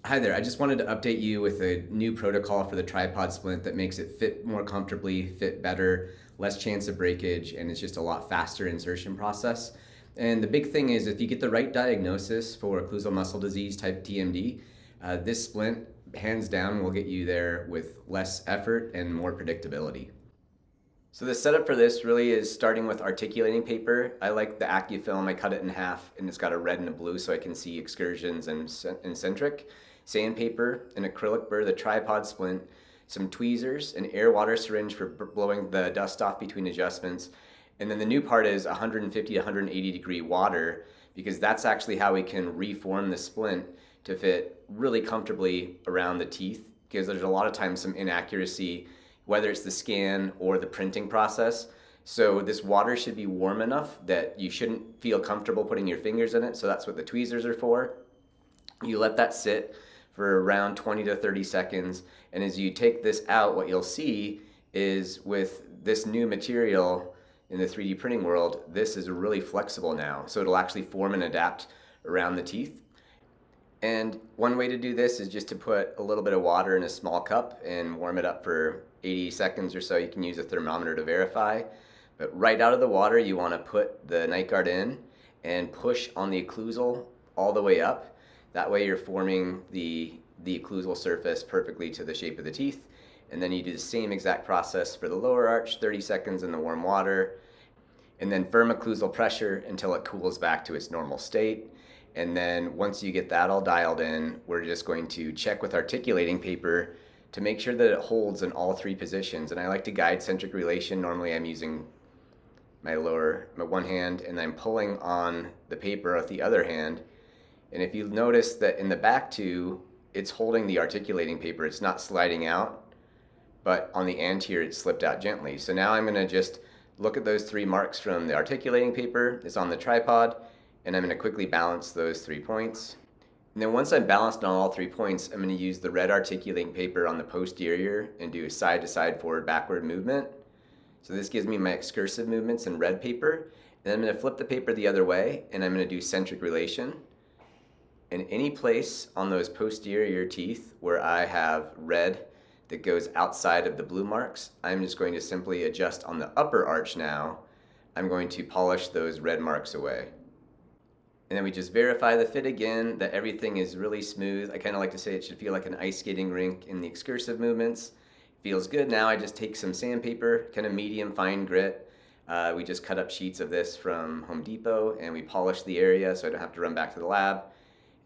Hi there, I just wanted to update you with a new protocol for the tripod splint that makes it fit more comfortably, fit better, less chance of breakage, and it's just a lot faster insertion process. And the big thing is if you get the right diagnosis for occlusal muscle disease type TMD, this splint hands down will get you there with less effort and more predictability. So the setup for this really is starting with articulating paper. I like the AccuFilm. I cut it in half and it's got a red and a blue so I can see excursions and centric. Sandpaper, an acrylic burr, the tripod splint, some tweezers, an air water syringe for blowing the dust off between adjustments. And then the new part is 150 to 180 degree water, because that's actually how we can reform the splint to fit really comfortably around the teeth, because there's a lot of times some inaccuracy, whether it's the scan or the printing process. So this water should be warm enough that you shouldn't feel comfortable putting your fingers in it. So that's what the tweezers are for. You let that sit for around 20 to 30 seconds. And as you take this out, what you'll see is with this new material in the 3D printing world, this is really flexible now. So it'll actually form and adapt around the teeth. And one way to do this is just to put a little bit of water in a small cup and warm it up for 80 seconds or so. You can use a thermometer to verify. But right out of the water, you want to put the night guard in and push on the occlusal all the way up. That way you're forming the occlusal surface perfectly to the shape of the teeth. And then you do the same exact process for the lower arch, 30 seconds in the warm water. And then firm occlusal pressure until it cools back to its normal state. And then once you get that all dialed in, we're just going to check with articulating paper to make sure that it holds in all three positions. And I like to guide centric relation. Normally I'm using my one hand, and I'm pulling on the paper with the other hand. And if you notice that in the back two, it's holding the articulating paper. It's not sliding out, but on the anterior, it slipped out gently. So now I'm gonna just look at those three marks from the articulating paper. It's on the tripod, and I'm gonna quickly balance those 3 points. And then once I'm balanced on all 3 points, I'm gonna use the red articulating paper on the posterior and do a side to side, forward, backward movement. So this gives me my excursive movements in red paper. And I'm gonna flip the paper the other way, and I'm gonna do centric relation. In any place on those posterior teeth where I have red that goes outside of the blue marks, I'm just going to simply adjust on the upper arch now. I'm going to polish those red marks away. And then we just verify the fit again, that everything is really smooth. I kind of like to say it should feel like an ice skating rink in the excursive movements. Feels good. Now I just take some sandpaper, kind of medium fine grit. We just cut up sheets of this from Home Depot and we polish the area so I don't have to run back to the lab.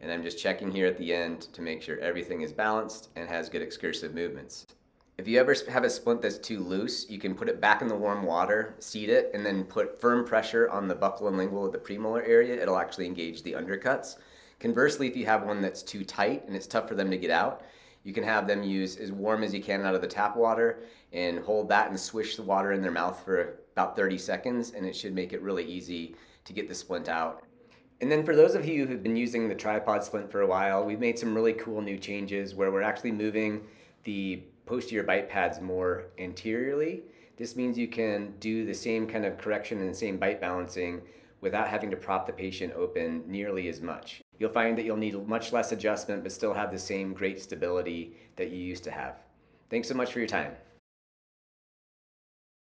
And I'm just checking here at the end to make sure everything is balanced and has good excursive movements. If you ever have a splint that's too loose, you can put it back in the warm water, seat it, and then put firm pressure on the buccal and lingual of the premolar area. It'll actually engage the undercuts. Conversely, if you have one that's too tight and it's tough for them to get out, you can have them use as warm as you can out of the tap water and hold that and swish the water in their mouth for about 30 seconds, and it should make it really easy to get the splint out. And then for those of you who've been using the tripod splint for a while, we've made some really cool new changes where we're actually moving the posterior bite pads more anteriorly. This means you can do the same kind of correction and the same bite balancing without having to prop the patient open nearly as much. You'll find that you'll need much less adjustment but still have the same great stability that you used to have. Thanks so much for your time.